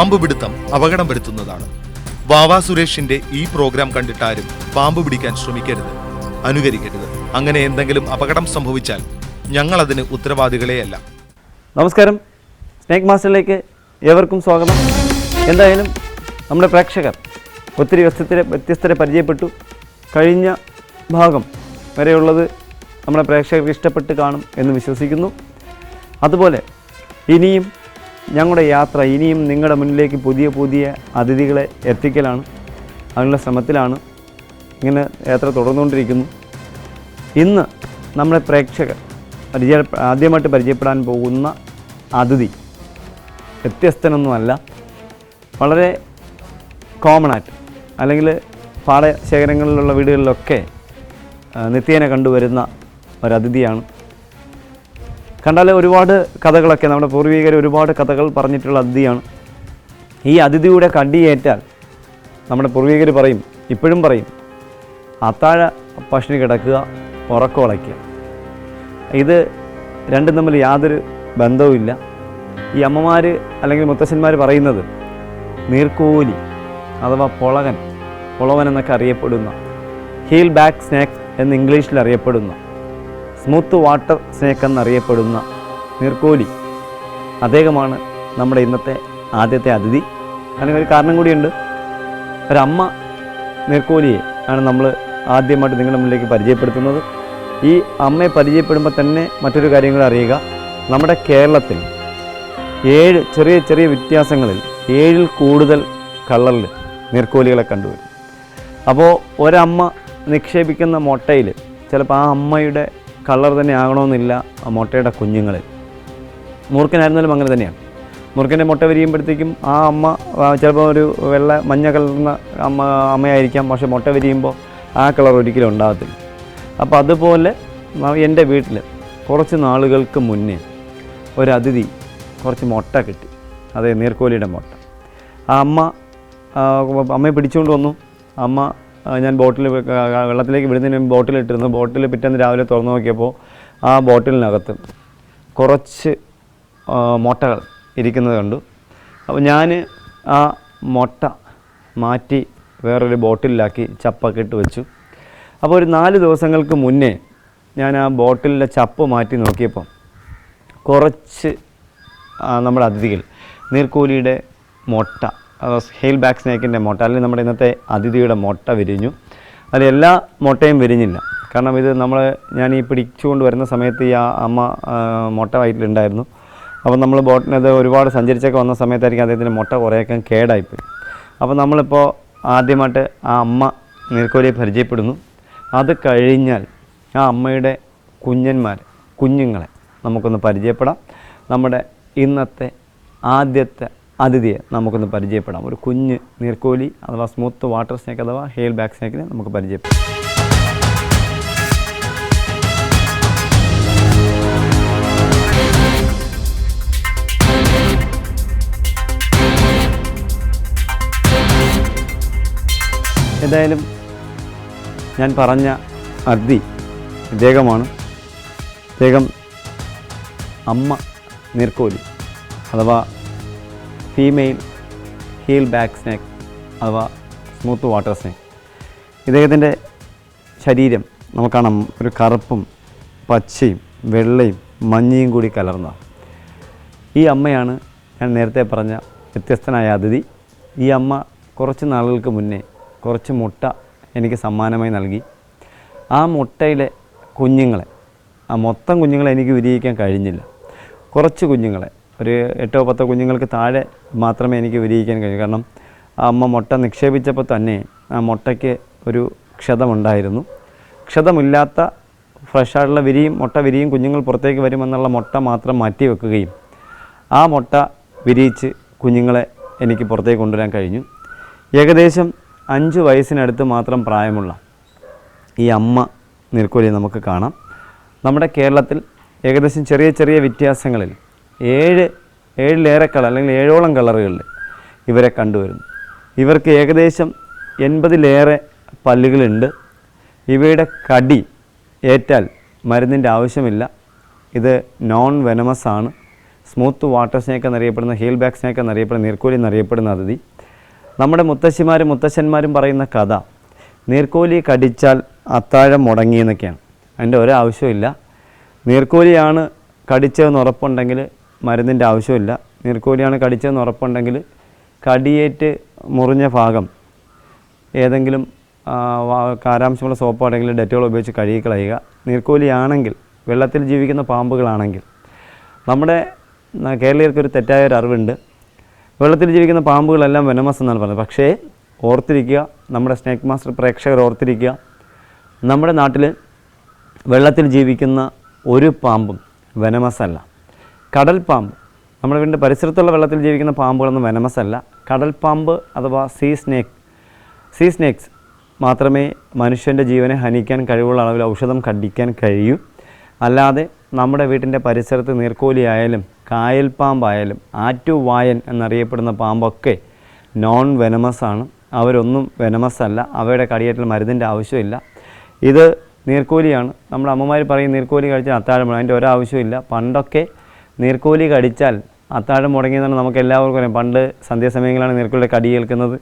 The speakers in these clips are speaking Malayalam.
പാമ്പ് പിടുത്തം അപകടം വരുത്തുന്നതാണ്. വാവാ സുരേഷിന്റെ ഈ പ്രോഗ്രാം കണ്ടിട്ടാരും പാമ്പ് പിടിക്കാൻ ശ്രമിക്കരുത്, അനുകരിക്കരുത്. അങ്ങനെ എന്തെങ്കിലും അപകടം സംഭവിച്ചാൽ ഞങ്ങൾ അതിന് ഉത്തരവാദികളെയല്ല. നമസ്കാരം, സ്നേക് മാസ്റ്ററിലേക്ക് ഏവർക്കും സ്വാഗതം. എന്തായാലും നമ്മുടെ പ്രേക്ഷകർ ഒത്തിരി വ്യത്യസ്തരെ പരിചയപ്പെട്ടു. കഴിഞ്ഞ ഭാഗം വരെയുള്ളത് നമ്മുടെ പ്രേക്ഷകർക്ക് ഇഷ്ടപ്പെട്ട് കാണും എന്ന് വിശ്വസിക്കുന്നു. അതുപോലെ ഇനിയും ഞങ്ങളുടെ യാത്ര ഇനിയും നിങ്ങളുടെ മുന്നിലേക്ക് പുതിയ പുതിയ അതിഥികളെ എത്തിക്കലാണ്, അതിനുള്ള ശ്രമത്തിലാണ്. ഇങ്ങനെ യാത്ര തുടർന്നുകൊണ്ടിരിക്കുന്നു. ഇന്ന് നമ്മുടെ പ്രേക്ഷകർ ആദ്യമായിട്ട് പരിചയപ്പെടാൻ പോകുന്ന അതിഥി വ്യത്യസ്തനൊന്നുമല്ല, വളരെ കോമണായിട്ട് അല്ലെങ്കിൽ പാടശേഖരങ്ങളിലുള്ള വീടുകളിലൊക്കെ നിത്യേന കണ്ടുവരുന്ന ഒരതിഥിയാണ്. കണ്ടാൽ ഒരുപാട് കഥകളൊക്കെ നമ്മുടെ പൂർവികർ ഒരുപാട് കഥകൾ പറഞ്ഞിട്ടുള്ള അതിഥിയാണ്. ഈ അതിഥിയുടെ കടിയേറ്റാൽ നമ്മുടെ പൂർവികർ പറയും, ഇപ്പോഴും പറയും, അത്താഴ പട്ടിണി കിടക്കുക, ഉറക്കമുളയ്ക്കുക. ഇത് രണ്ടും തമ്മിൽ യാതൊരു ബന്ധവുമില്ല. ഈ അമ്മമാർ അല്ലെങ്കിൽ മുത്തശ്ശന്മാർ പറയുന്നത് നീർക്കോലി അഥവാ പൊളവൻ എന്നൊക്കെ അറിയപ്പെടുന്ന ഹീൽ ബാക്ക് സ്നേക്ക് എന്ന് ഇംഗ്ലീഷിൽ അറിയപ്പെടുന്ന സ്മൂത്ത് വാട്ടർ സ്നേക്ക് എന്നറിയപ്പെടുന്ന നീർക്കോലി, അദ്ദേഹമാണ് നമ്മുടെ ഇന്നത്തെ ആദ്യത്തെ അതിഥി. അല്ലെങ്കിൽ ഒരു കാരണം കൂടിയുണ്ട്. ഒരമ്മ നീർക്കോലിയെ ആണ് നമ്മൾ ആദ്യമായിട്ട് നിങ്ങളുടെ മുന്നിലേക്ക് പരിചയപ്പെടുത്തുന്നത്. ഈ അമ്മയെ പരിചയപ്പെടുമ്പോൾ തന്നെ മറ്റൊരു കാര്യം കൂടി അറിയുക, നമ്മുടെ കേരളത്തിൽ 7 ചെറിയ ചെറിയ വ്യത്യാസങ്ങളിൽ 7ൽ കൂടുതൽ കളറിൽ നീർക്കോലികളെ കണ്ടുവരും. അപ്പോൾ ഒരമ്മ നിക്ഷേപിക്കുന്ന മുട്ടയിൽ ചിലപ്പോൾ ആ അമ്മയുടെ കളർ തന്നെ ആകണമെന്നില്ല ആ മുട്ടയുടെ കുഞ്ഞുങ്ങളിൽ. മൂർഖനായിരുന്നാലും അങ്ങനെ തന്നെയാണ്. മൂർഖൻ്റെ മുട്ട വിരിയുമ്പോഴത്തേക്കും ആ അമ്മ ചിലപ്പോൾ ഒരു മഞ്ഞ കലർന്ന അമ്മയായിരിക്കാം, പക്ഷേ മുട്ട വിരിയുമ്പോൾ ആ കളർ ഒരിക്കലും ഉണ്ടാകത്തില്ല. അപ്പോൾ അതുപോലെ എൻ്റെ വീട്ടിൽ കുറച്ച് നാളുകൾക്ക് മുന്നേ ഒരതിഥി കുറച്ച് മുട്ട കിട്ടി, അതെ, നീർക്കോലിയുടെ മുട്ട. ആ അമ്മയെ പിടിച്ചുകൊണ്ട് വന്നു. അമ്മ ഞാൻ വെള്ളത്തിലേക്ക് വിടുന്നതിന് മുമ്പ് ബോട്ടിലിട്ടിരുന്നു. ബോട്ടിൽ പിറ്റേന്ന് രാവിലെ തുറന്നു നോക്കിയപ്പോൾ ആ ബോട്ടിലിനകത്ത് കുറച്ച് മുട്ടകൾ ഇരിക്കുന്നത് കണ്ടു. അപ്പോൾ ഞാൻ ആ മുട്ട മാറ്റി വേറൊരു ബോട്ടിലാക്കി ചപ്പൊക്കെ ഇട്ട് വെച്ചു. അപ്പോൾ ഒരു 4 ദിവസങ്ങൾക്ക് മുന്നേ ഞാൻ ആ ബോട്ടിലിലെ ചപ്പ് മാറ്റി നോക്കിയപ്പോൾ കുറച്ച് നമ്മുടെ അതിഥികൾ നീർക്കോലിയുടെ മുട്ട, ഹെയിൽ ബാക്ക് സ്നേക്കിൻ്റെ മുട്ട, അല്ലെങ്കിൽ നമ്മുടെ ഇന്നത്തെ അതിഥിയുടെ മുട്ട വിരിഞ്ഞു. അതിൽ എല്ലാ മുട്ടയും വിരിഞ്ഞില്ല. കാരണം ഇത് ഞാൻ ഈ പിടിച്ചുകൊണ്ട് വരുന്ന സമയത്ത് ഈ അമ്മ മുട്ട വയറ്റിലുണ്ടായിരുന്നു. അപ്പോൾ നമ്മൾ ബോട്ടിനത് ഒരുപാട് സഞ്ചരിച്ചൊക്കെ വന്ന സമയത്തായിരിക്കും അദ്ദേഹത്തിൻ്റെ മുട്ട കുറേയൊക്കെ കേടായിപ്പോയി. അപ്പോൾ നമ്മളിപ്പോൾ ആദ്യമായിട്ട് ആ അമ്മ നീർക്കോലിയെ പരിചയപ്പെടുന്നു. അത് കഴിഞ്ഞാൽ ആ അമ്മയുടെ കുഞ്ഞുങ്ങളെ നമുക്കൊന്ന് പരിചയപ്പെടാം. നമ്മുടെ ഇന്നത്തെ ആദ്യത്തെ അതിഥിയെ നമുക്കൊന്ന് പരിചയപ്പെടാം. ഒരു കുഞ്ഞ് നീർക്കോലി അഥവാ സ്മൂത്ത് വാട്ടർ സ്നേക്ക് അഥവാ ഹെയിൽ ബാക്ക് സ്നേക്കിനെ നമുക്ക് പരിചയപ്പെടാം. ഏതായാലും ഞാൻ പറഞ്ഞ അതിഥി ഇദ്ദേഹമാണ്. ഇദ്ദേഹം അമ്മ നീർക്കോലി അഥവാ ഫീമെയിൽ ഹീൽ ബാക്ക് സ്നേക്ക് അഥവാ സ്മൂത്ത് വാട്ടർ സ്നേക്ക്. ഇദ്ദേഹത്തിൻ്റെ ശരീരം നമുക്ക് കാണാം, ഒരു കറുപ്പും പച്ചയും വെള്ളയും മഞ്ഞയും കൂടി കലർന്ന ഈ അമ്മയാണ് ഞാൻ നേരത്തെ പറഞ്ഞ വ്യത്യസ്തനായ അതിഥി. ഈ അമ്മ കുറച്ച് നാളുകൾക്ക് മുന്നേ കുറച്ച് മുട്ട എനിക്ക് സമ്മാനമായി നൽകി. ആ മുട്ടയിലെ കുഞ്ഞുങ്ങളെ, ആ മൊത്തം കുഞ്ഞുങ്ങളെ എനിക്ക് വിരിയിക്കാൻ കഴിഞ്ഞില്ല. കുറച്ച് കുഞ്ഞുങ്ങളെ, ഒരു 8-10 കുഞ്ഞുങ്ങൾക്ക് താഴെ മാത്രമേ എനിക്ക് വിരിയിക്കാൻ കഴിയൂ. കാരണം ആ അമ്മ മുട്ട നിക്ഷേപിച്ചപ്പോൾ തന്നെ ആ മുട്ടയ്ക്ക് ഒരു ക്ഷതമുണ്ടായിരുന്നു. ക്ഷതമില്ലാത്ത ഫ്രഷായിട്ടുള്ള മുട്ട വിരിയും, കുഞ്ഞുങ്ങൾ പുറത്തേക്ക് വരുമെന്നുള്ള മുട്ട മാത്രം മാറ്റി വെക്കുകയും ആ മുട്ട വിരിയിച്ച് കുഞ്ഞുങ്ങളെ എനിക്ക് പുറത്തേക്ക് കൊണ്ടുവരാൻ കഴിഞ്ഞു. ഏകദേശം 5 വയസ്സിനടുത്ത് മാത്രം പ്രായമുള്ള ഈ അമ്മ നീർക്കോലിയെ നമുക്ക് കാണാം. നമ്മുടെ കേരളത്തിൽ ഏകദേശം ചെറിയ ചെറിയ വ്യത്യാസങ്ങളിൽ 7ലേറെ കളർ അല്ലെങ്കിൽ 7ഓളം കളറുകളിൽ ഇവരെ കണ്ടുവരുന്നു. ഇവർക്ക് ഏകദേശം 80ലേറെ പല്ലുകളുണ്ട്. ഇവയുടെ കടി ഏറ്റാൽ മരുന്നിൻ്റെ ആവശ്യമില്ല. ഇത് നോൺ വെനമസ് ആണ്. സ്മൂത്ത് വാട്ടർ സ്നേക്ക് എന്നറിയപ്പെടുന്ന ഹീൽ ബാക്ക് സ്നേക്ക് എന്നറിയപ്പെടുന്ന നീർക്കോലി എന്നറിയപ്പെടുന്ന അതിഥി. നമ്മുടെ മുത്തശ്ശിമാരും മുത്തശ്ശന്മാരും പറയുന്ന കഥ നീർക്കോലി കടിച്ചാൽ അത്താഴം മുടങ്ങിയെന്നൊക്കെയാണ്. അതിൻ്റെ ഒരാവശ്യമില്ല. നീർക്കോലിയാണ് കടിച്ചതെന്ന് ഉറപ്പുണ്ടെങ്കിൽ മരുന്നിൻ്റെ ആവശ്യമില്ല. നീർക്കോലിയാണ് കടിച്ചതെന്ന് ഉറപ്പുണ്ടെങ്കിൽ കടിയേറ്റ് മുറിഞ്ഞ ഭാഗം ഏതെങ്കിലും കാരാംശമുള്ള സോപ്പോ അല്ലെങ്കിൽ ഡെറ്റോൾ ഉപയോഗിച്ച് കഴുകി കളയുക. നീർക്കോലിയാണെങ്കിൽ, വെള്ളത്തിൽ ജീവിക്കുന്ന പാമ്പുകളാണെങ്കിൽ, നമ്മുടെ കേരളീയർക്കൊരു തെറ്റായ ഒരു അറിവുണ്ട്, വെള്ളത്തിൽ ജീവിക്കുന്ന പാമ്പുകളെല്ലാം വെനമസ് എന്നാണ് പറയുന്നത്. പക്ഷേ ഓർത്തിരിക്കുക, നമ്മുടെ സ്നേക്ക് മാസ്റ്റർ പ്രേക്ഷകർ ഓർത്തിരിക്കുക, നമ്മുടെ നാട്ടിൽ വെള്ളത്തിൽ ജീവിക്കുന്ന ഒരു പാമ്പും വെനമസ് അല്ല. കടൽ പാമ്പ്, നമ്മുടെ വീടിൻ്റെ പരിസരത്തുള്ള വെള്ളത്തിൽ ജീവിക്കുന്ന പാമ്പുകളൊന്നും വെനമസ് അല്ല. കടൽ പാമ്പ് അഥവാ സീ സ്നേക്സ് മാത്രമേ മനുഷ്യൻ്റെ ജീവനെ ഹനിക്കാൻ കഴിവുള്ള അളവിൽ ഔഷധം കടിക്കാൻ കഴിയൂ. അല്ലാതെ നമ്മുടെ വീട്ടിൻ്റെ പരിസരത്ത് നീർക്കോലി ആയാലും കായൽ പാമ്പായാലും ആറ്റുവായൻ എന്നറിയപ്പെടുന്ന പാമ്പൊക്കെ നോൺ വെനമസ് ആണ്. അവരൊന്നും വെനമസ് അല്ല. അവയുടെ കടിയേറ്റൽ മരുന്നിൻ്റെ ആവശ്യമില്ല. ഇത് നീർക്കോലിയാണ്. നമ്മുടെ അമ്മമാർ പറയും നീർക്കോലി കഴിച്ചാൽ അത്താഴം മുടങ്ങും. അതിൻ്റെ ഒരാവശ്യമില്ല. പണ്ടൊക്കെ നീർക്കോലി കടിച്ചാൽ അത്താഴം മുടങ്ങിയതാണ് നമുക്ക് എല്ലാവർക്കും അറിയാം. പണ്ട് സന്ധ്യാസമയങ്ങളാണ് നീർക്കോലിയുടെ കടി കേൾക്കുന്നത്.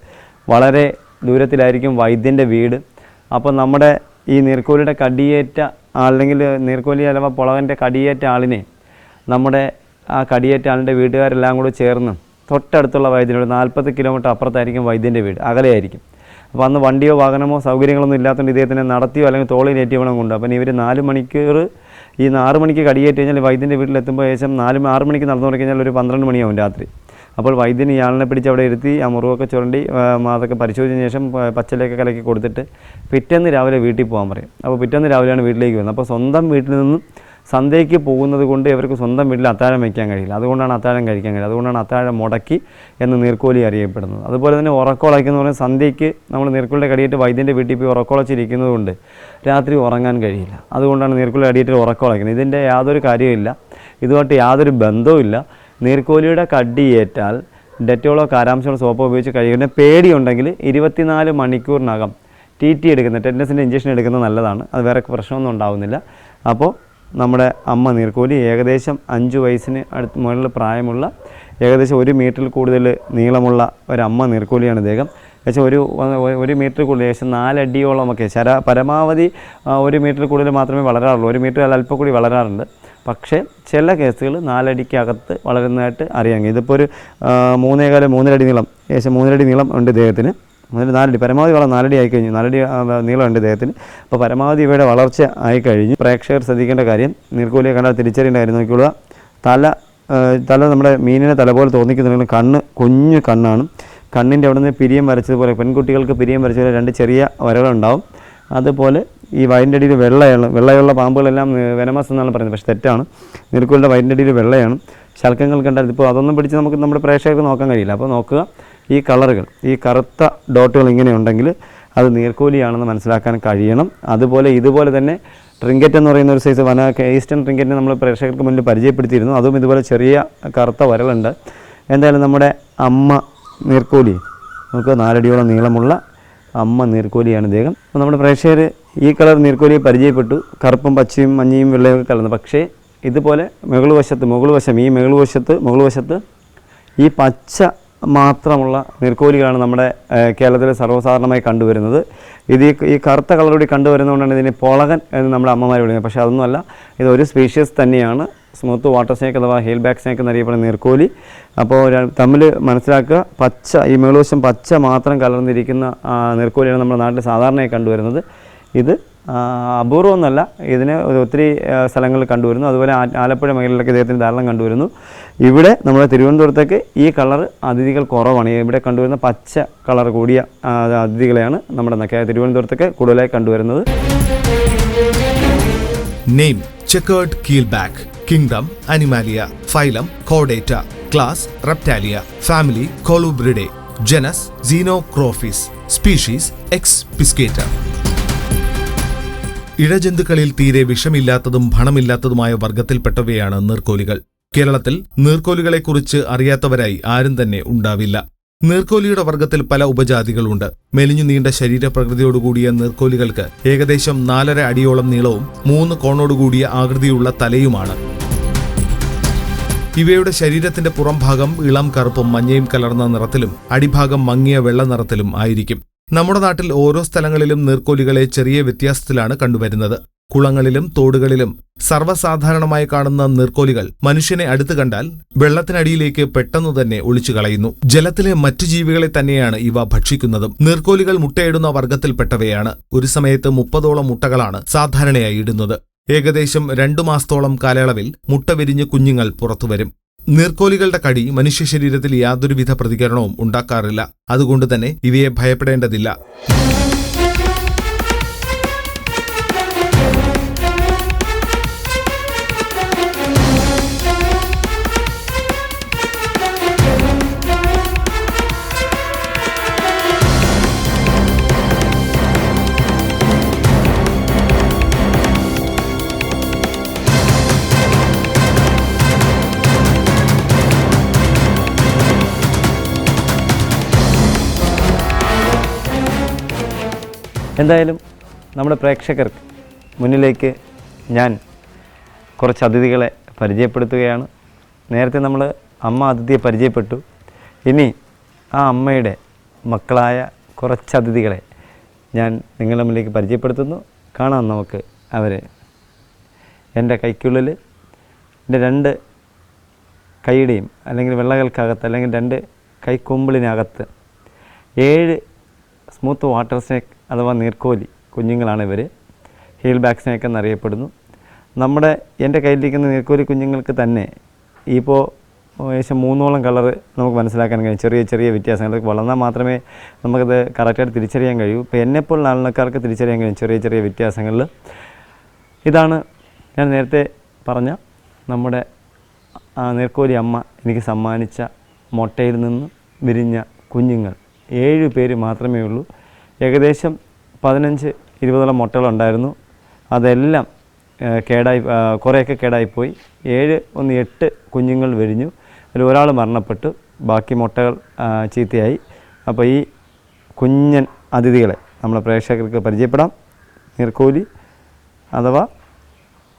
വളരെ ദൂരത്തിലായിരിക്കും വൈദ്യൻ്റെ വീട്. അപ്പോൾ നമ്മുടെ ഈ നീർക്കോലിയുടെ കടിയേറ്റ അല്ലെങ്കിൽ നീർക്കോലി അഥവാ പുളകൻ്റെ കടിയേറ്റ ആളിനെ നമ്മുടെ ആ കടിയേറ്റ ആളിൻ്റെ വീട്ടുകാരെല്ലാം കൂടി ചേർന്ന് തൊട്ടടുത്തുള്ള വൈദ്യനോട് 40 കിലോമീറ്റർ അപ്പുറത്തായിരിക്കും വൈദ്യൻ്റെ വീട്, അകലെയായിരിക്കും. അപ്പോൾ അന്ന് വണ്ടിയോ വാഹനമോ സൗകര്യങ്ങളൊന്നും ഇല്ലാത്തതുകൊണ്ട് ഇദ്ദേഹത്തിനെ നടത്തിയോ അല്ലെങ്കിൽ തോളിലേറ്റി വേണം കൊണ്ട്. അപ്പം ഇവർ 4 മണിക്കൂർ ഈ 6 മണിക്ക് കടിയേറ്റ് കഴിഞ്ഞാൽ വൈദ്യൻ്റെ വീട്ടിലെത്തുമ്പോൾ ഏകദേശം 6 മണിക്ക് നടന്നു തുടങ്ങി കഴിഞ്ഞാൽ ഒരു 12 മണിയാവും രാത്രി. അപ്പോൾ വൈദ്യൻ ഇയാളിനെ പിടിച്ച് അവിടെ ഇരുത്തി ആ മുറിവൊക്കെ ചുരണ്ടി അതൊക്കെ പരിശോധിച്ചതിന് ശേഷം പച്ചിലയൊക്കെ കലക്കി കൊടുത്തിട്ട് പിറ്റേന്ന് രാവിലെ വീട്ടിൽ പോകാൻ പറയും. അപ്പോൾ പിറ്റേന്ന് രാവിലെയാണ് വീട്ടിലേക്ക് വരുന്നത്. അപ്പോൾ സ്വന്തം വീട്ടിൽ നിന്നും സന്ധ്യയ്ക്ക് പോകുന്നത് കൊണ്ട് ഇവർക്ക് സ്വന്തം വീട്ടിൽ അത്താഴം വയ്ക്കാൻ കഴിയില്ല. അതുകൊണ്ടാണ് അത്താഴം കഴിക്കാൻ കഴിയില്ല. അതുകൊണ്ടാണ് അത്താഴം മുടക്കി എന്ന് നീർക്കോലി അറിയപ്പെടുന്നത്. അതുപോലെ തന്നെ ഉറക്കമുളയ്ക്കുന്ന പറഞ്ഞാൽ സന്ധ്യയ്ക്ക് നമ്മൾ നീർക്കോലിയുടെ കടിയേറ്റ് വൈദ്യൻ്റെ വീട്ടിൽ പോയി ഉറക്കമുളച്ചിരിക്കുന്നത് കൊണ്ട് രാത്രി ഉറങ്ങാൻ കഴിയില്ല. അതുകൊണ്ടാണ് നീർക്കോലി കടിയേറ്റ് ഉറക്കമുളയ്ക്കുന്നത്. ഇതിൻ്റെ യാതൊരു കാര്യമില്ല, ഇതുമായിട്ട് യാതൊരു ബന്ധവുമില്ല. നീർക്കോലിയുടെ കടിയേറ്റാൽ ഡെറ്റോളോ കാരാംശമോ സോപ്പോ ഉപയോഗിച്ച് കഴിയുന്ന പേടിയുണ്ടെങ്കിൽ 24 മണിക്കൂറിനകം TT എടുക്കുന്നത്, ടെറ്റനസിൻ്റെ ഇഞ്ചക്ഷൻ എടുക്കുന്നത് നല്ലതാണ്. അത് വേറെ പ്രശ്നമൊന്നും ഉണ്ടാകുന്നില്ല. അപ്പോൾ നമ്മുടെ അമ്മ നീർക്കോലി ഏകദേശം 5 വയസ്സിന് മുകളിൽ പ്രായമുള്ള ഏകദേശം 1 മീറ്ററിൽ കൂടുതൽ നീളമുള്ള ഒരമ്മ നീർക്കോലിയാണ് ഇദ്ദേഹം. ഏകദേശം ഒരു മീറ്റർ കൂടുതൽ ഏകദേശം 4 അടിയോളമൊക്കെ പരമാവധി 1 മീറ്ററിൽ കൂടുതൽ മാത്രമേ വളരാറുള്ളൂ. 1 മീറ്റർ അല്പം കൂടി വളരാറുണ്ട്. പക്ഷേ ചില കേസുകൾ 4 അടിക്കകത്ത് വളരുന്നതായിട്ട് അറിയാം. ഇതിപ്പോൾ ഒരു 3.25-3 അടി നീളം, ഏകദേശം 3 അടി നീളം ഉണ്ട് ഇദ്ദേഹത്തിന്. 4 അടി പരമാവധി 4 അടി ആയിക്കഴിഞ്ഞു. 4 അടി നീളമുണ്ട് ഇദ്ദേഹത്തിന്. അപ്പോൾ പരമാവധി ഇവയുടെ വളർച്ച ആയിക്കഴിഞ്ഞു. പ്രേക്ഷകർ ശ്രദ്ധിക്കേണ്ട കാര്യം, നീർക്കോലിയെ കണ്ടാൽ തിരിച്ചറിയേണ്ട കാര്യം നോക്കിക്കൊള്ളുക. തല നമ്മുടെ മീനിനെ തല പോലെ തോന്നിക്കുന്നുണ്ടെങ്കിൽ കണ്ണ് കുഞ്ഞു കണ്ണാണ്. കണ്ണിൻ്റെ അവിടെ നിന്ന് പിരിയം വരച്ചതുപോലെ, പെൺകുട്ടികൾക്ക് പിരിയം വരച്ചതുപോലെ 2 ചെറിയ വരകളുണ്ടാവും. അതുപോലെ ഈ വയറിൻ്റെ അടിയിൽ വെള്ളയുള്ള പാമ്പുകളെല്ലാം വെനമസ് എന്നാണ് പറയുന്നത്. പക്ഷേ തെറ്റാണ്. നീർക്കോലിയുടെ വയറിൻ്റെ അടിയിൽ വെള്ളയാണ്. ശൽക്കങ്ങൾ കണ്ടാൽ ഇപ്പോൾ അതൊന്നും പിടിച്ച് നമുക്ക് നമ്മുടെ പ്രേക്ഷകർക്ക് നോക്കാൻ കഴിയില്ല. അപ്പോൾ നോക്കുക, ഈ കളറുകൾ, ഈ കറുത്ത ഡോട്ടുകൾ ഇങ്ങനെ ഉണ്ടെങ്കിൽ അത് നീർക്കോലിയാണെന്ന് മനസ്സിലാക്കാൻ കഴിയണം. അതുപോലെ ഇതുപോലെ തന്നെ ട്രിങ്കറ്റ് എന്ന് പറയുന്ന ഒരു സൈസ് ഈസ്റ്റേൺ ട്രിങ്കറ്റിനെ നമ്മൾ പ്രേക്ഷകർക്ക് മുന്നിൽ പരിചയപ്പെടുത്തിയിരുന്നു. അതും ഇതുപോലെ ചെറിയ കറുത്ത വരലുണ്ട്. എന്തായാലും നമ്മുടെ അമ്മ നീർക്കോലി നമുക്ക് 4 അടിയോളം നീളമുള്ള അമ്മ നീർക്കോലിയാണ് ഇദ്ദേഹം. അപ്പോൾ നമ്മുടെ പ്രേക്ഷകർ ഈ കളർ നീർക്കോലിയെ പരിചയപ്പെട്ടു. കറുപ്പും പച്ചയും മഞ്ഞയും വെള്ളയൊക്കെ കലർന്ന്. പക്ഷേ ഇതുപോലെ മുകൾ വശത്ത് ഈ പച്ച മാത്രമുള്ള നീർക്കോലികളാണ് നമ്മുടെ കേരളത്തിൽ സർവ്വസാധാരണമായി കണ്ടുവരുന്നത്. ഇത് ഈ കറുത്ത കളറോടി കണ്ടുവരുന്നതുകൊണ്ടാണ് ഇതിനെ പുളകൻ എന്ന് നമ്മുടെ അമ്മമാർ വിളിക്കുന്നത്. പക്ഷേ അതൊന്നുമല്ല, ഇത് ഒരു സ്പീഷ്യസ് തന്നെയാണ്. സ്മൂത്ത് വാട്ടർ സ്നേക്ക് അഥവാ ഹീൽ ബാക്ക് സ്നേക്ക് എന്നറിയപ്പെടുന്ന നീർക്കോലി. അപ്പോൾ തമ്മിൽ മനസ്സിലാക്കുക, ഈ മേളുവശം പച്ച മാത്രം കലർന്നിരിക്കുന്ന നീർക്കോലിയാണ് നമ്മുടെ നാട്ടിൽ സാധാരണയായി കണ്ടുവരുന്നത്. ഇത് അപൂർവമൊന്നുമല്ല, ഇതിന് ഒത്തിരി സ്ഥലങ്ങളിൽ കണ്ടുവരുന്നു. അതുപോലെ ആലപ്പുഴ മേഖലയിലൊക്കെ ഇദ്ദേഹത്തിന് ധാരാളം കണ്ടുവരുന്നു. ഇവിടെ നമ്മുടെ തിരുവനന്തപുരത്തൊക്കെ ഈ കളർ അതിഥികൾ കുറവാണ്. ഇവിടെ കണ്ടുവരുന്ന പച്ച കളർ കൂടിയ അതിഥികളെയാണ് നമ്മുടെ തിരുവനന്തപുരത്തൊക്കെ കൂടുതലായി കണ്ടുവരുന്നത്. Name: checkered keelback. Kingdom: Animalia. Phylum: Chordata. Class: Reptilia. Family: Colubridae. Genus: Xenochrophis. Species: X piscator. ഇഴജന്തുക്കളിൽ തീരെ വിഷമില്ലാത്തതും ഭണമില്ലാത്തതുമായ വർഗത്തിൽപ്പെട്ടവയാണ് നീർക്കോലികൾ. കേരളത്തിൽ നീർക്കോലികളെക്കുറിച്ച് അറിയാത്തവരായി ആരും തന്നെ ഉണ്ടാവില്ല. നീർക്കോലിയുടെ വർഗത്തിൽ പല ഉപജാതികളുണ്ട്. മെലിഞ്ഞു നീണ്ട ശരീരപ്രകൃതിയോടുകൂടിയ നീർക്കോലികൾക്ക് ഏകദേശം 4.5 അടിയോളം നീളവും 3 കോണോടുകൂടിയ ആകൃതിയുള്ള തലയുമാണ്. ഇവയുടെ ശരീരത്തിന്റെ പുറംഭാഗം ഇളം കറുപ്പും മഞ്ഞയും കലർന്ന നിറത്തിലും അടിഭാഗം മങ്ങിയ വെള്ള നിറത്തിലും ആയിരിക്കും. നമ്മുടെ നാട്ടിൽ ഓരോ സ്ഥലങ്ങളിലും നീർക്കോലികളെ ചെറിയ വ്യത്യാസത്തിലാണ് കണ്ടുവരുന്നത്. കുളങ്ങളിലും തോടുകളിലും സർവ്വസാധാരണമായി കാണുന്ന നീർക്കോലികൾ മനുഷ്യനെ അടുത്ത് കണ്ടാൽ വെള്ളത്തിനടിയിലേക്ക് പെട്ടെന്ന് തന്നെ ഒളിച്ചു കളയുന്നു. ജലത്തിലെ മറ്റു ജീവികളെ തന്നെയാണ് ഇവ ഭക്ഷിക്കുന്നതും. നീർക്കോലികൾ മുട്ടയിടുന്ന വർഗത്തിൽപ്പെട്ടവയാണ്. ഒരു സമയത്ത് 30ഓളം മുട്ടകളാണ് സാധാരണയായി ഇടുന്നത്. ഏകദേശം 2 മാസത്തോളം കാലയളവിൽ മുട്ട വിരിഞ്ഞ് കുഞ്ഞുങ്ങൾ പുറത്തുവരും. നീർക്കോലികളുടെ കടി മനുഷ്യ ശരീരത്തിൽ യാതൊരുവിധ പ്രതികരണവും ഉണ്ടാക്കാറില്ല. അതുകൊണ്ട് തന്നെ ഇവയെ ഭയപ്പെടേണ്ടതില്ല. എന്തായാലും നമ്മുടെ പ്രേക്ഷകർക്ക് മുന്നിലേക്ക് ഞാൻ കുറച്ച് അതിഥികളെ പരിചയപ്പെടുത്തുകയാണ്. നേരത്തെ നമ്മൾ അമ്മ അതിഥിയെ പരിചയപ്പെട്ടു. ഇനി ആ അമ്മയുടെ മക്കളായ കുറച്ച് അതിഥികളെ ഞാൻ നിങ്ങളുടെ മുന്നിലേക്ക് പരിചയപ്പെടുത്തുന്നു. കാണാം നമുക്ക് അവരെ. എൻ്റെ കൈക്കുള്ളിൽ എൻ്റെ 2 കൈയുടെയും അല്ലെങ്കിൽ വെള്ളകൾക്കകത്ത് അല്ലെങ്കിൽ 2 കൈക്കൊമ്പിളിനകത്ത് 7 സ്മൂത്ത് വാട്ടർ സ്നേക്ക് അഥവാ നീർക്കോലി കുഞ്ഞുങ്ങളാണ് ഇവർ. ഹീൽ ബാക്ക് സ്നേക്ക് എന്നറിയപ്പെടുന്നു. എൻ്റെ കയ്യിലിരിക്കുന്ന നീർക്കോലി കുഞ്ഞുങ്ങൾക്ക് തന്നെ ഇപ്പോൾ ഏകദേശം 3ഓളം കളറ് നമുക്ക് മനസ്സിലാക്കാൻ കഴിയും. ചെറിയ ചെറിയ വ്യത്യാസങ്ങൾ വളർന്നാൽ മാത്രമേ നമുക്കത് കറക്റ്റായിട്ട് തിരിച്ചറിയാൻ കഴിയൂ. ഇപ്പോൾ എന്നെപ്പോലുള്ള ആൾക്കാർക്ക് തിരിച്ചറിയാൻ കഴിയും ചെറിയ ചെറിയ വ്യത്യാസങ്ങളിൽ. ഇതാണ് ഞാൻ നേരത്തെ പറഞ്ഞ നമ്മുടെ നീർക്കോലി അമ്മ എനിക്ക് സമ്മാനിച്ച മുട്ടയിൽ നിന്ന് വിരിഞ്ഞ കുഞ്ഞുങ്ങൾ. 7 പേര് മാത്രമേ ഉള്ളൂ. ഏകദേശം 15-20ഓളം മുട്ടകളുണ്ടായിരുന്നു. അതെല്ലാം കുറേയൊക്കെ കേടായിപ്പോയി. 8 കുഞ്ഞുങ്ങൾ വിരിഞ്ഞു. അതിൽ ഒരാൾ മരണപ്പെട്ടു. ബാക്കി മുട്ടകൾ ചീത്തയായി. അപ്പോൾ ഈ കുഞ്ഞൻ അതിഥികളെ നമ്മളെ പ്രേക്ഷകർക്ക് പരിചയപ്പെടാം. നീർക്കോലി അഥവാ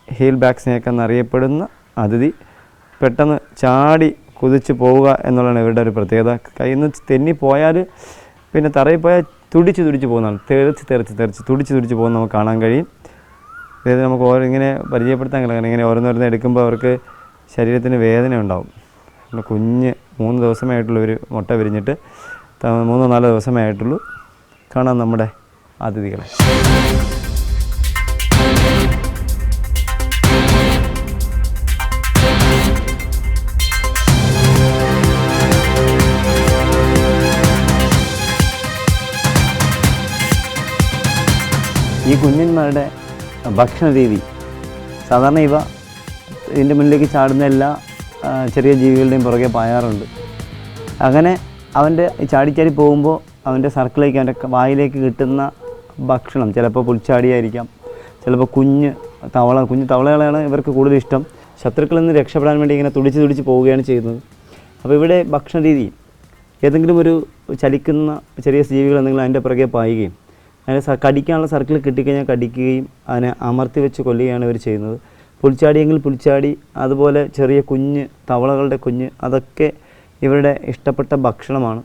ഹീൽ ബാക്ക് സ്നേക്ക് എന്നറിയപ്പെടുന്ന അതിഥി പെട്ടെന്ന് ചാടി കുതിച്ച് പോവുക എന്നുള്ളതാണ് ഇവരുടെ ഒരു പ്രത്യേകത. കയ്യിൽ നിന്ന് തെന്നിപ്പോയാൽ പിന്നെ തറയിൽ പോയാൽ തുടിച്ച് പോകുന്നതാണ്. തെറിച്ച് തുടിച്ച് പോകുന്ന നമുക്ക് കാണാൻ കഴിയും. അതായത് നമുക്ക് ഇങ്ങനെ പരിചയപ്പെടുത്താൻ കഴിയും. ഇങ്ങനെ ഓരോന്നോരോന്ന് എടുക്കുമ്പോൾ അവർക്ക് ശരീരത്തിന് വേദന ഉണ്ടാവും. കുഞ്ഞ് 3 ദിവസമേ ആയിട്ടുള്ളൂ ഒരു മുട്ട വിരിഞ്ഞിട്ട്. 3-4 ദിവസമേ ആയിട്ടുള്ളൂ. കാണാം നമ്മുടെ അതിഥികളെ. ഈ കുഞ്ഞന്മാരുടെ ഭക്ഷണ രീതി സാധാരണ ഇതിൻ്റെ മുന്നിലേക്ക് ചാടുന്ന എല്ലാ ചെറിയ ജീവികളുടെയും പുറകെ പായാറുണ്ട്. അങ്ങനെ അവൻ്റെ ചാടി പോകുമ്പോൾ അവൻ്റെ സർക്കിളിലേക്ക് അവൻ്റെ വായിലേക്ക് കിട്ടുന്ന ഭക്ഷണം ചിലപ്പോൾ പുൽച്ചാടിയായിരിക്കാം, ചിലപ്പോൾ കുഞ്ഞു തവളകളാണ് ഇവർക്ക് കൂടുതൽ ഇഷ്ടം. ശത്രുക്കളിൽ നിന്ന് രക്ഷപ്പെടാൻ വേണ്ടി ഇങ്ങനെ തുടിച്ച് പോവുകയാണ് ചെയ്യുന്നത്. അപ്പോൾ ഇവിടെ ഭക്ഷണ രീതി ഏതെങ്കിലും ഒരു ചലിക്കുന്ന ചെറിയ ജീവികൾ എന്തെങ്കിലും അതിൻ്റെ പുറകെ പായുകയും അതിനെ കടിക്കാനുള്ള സർക്കിൾ കിട്ടിക്കഴിഞ്ഞാൽ കടിക്കുകയും അതിനെ അമർത്തി വെച്ച് കൊല്ലുകയാണ് ഇവർ ചെയ്യുന്നത്. പുൽച്ചാടിയെങ്കിൽ പുൽച്ചാടി, അതുപോലെ ചെറിയ തവളകളുടെ കുഞ്ഞ്, അതൊക്കെ ഇവരുടെ ഇഷ്ടപ്പെട്ട ഭക്ഷണമാണ്.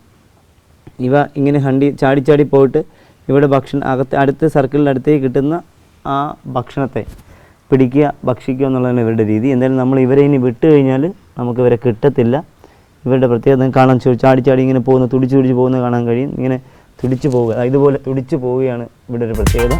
ഇവ ഇങ്ങനെ ചാടി പോയിട്ട് ഇവിടെ അടുത്ത സർക്കിളിൻ്റെ അടുത്തേക്ക് കിട്ടുന്ന ആ ഭക്ഷണത്തെ ഭക്ഷിക്കുക എന്നുള്ളതാണ് ഇവരുടെ രീതി. എന്തായാലും നമ്മൾ ഇവരെ ഇനി വിട്ട് കഴിഞ്ഞാൽ നമുക്ക് ഇവരെ കിട്ടത്തില്ല. ഇവരുടെ പ്രത്യേകത കാണാൻ ചാടി ഇങ്ങനെ തുടിച്ച് പോകുന്നത് കാണാൻ കഴിയും. ഇങ്ങനെ തുടിച്ചു പോവുക, ഇതുപോലെ തുടിച്ചു പോവുകയാണ് ഇവിടെ ഒരു പ്രത്യേകത.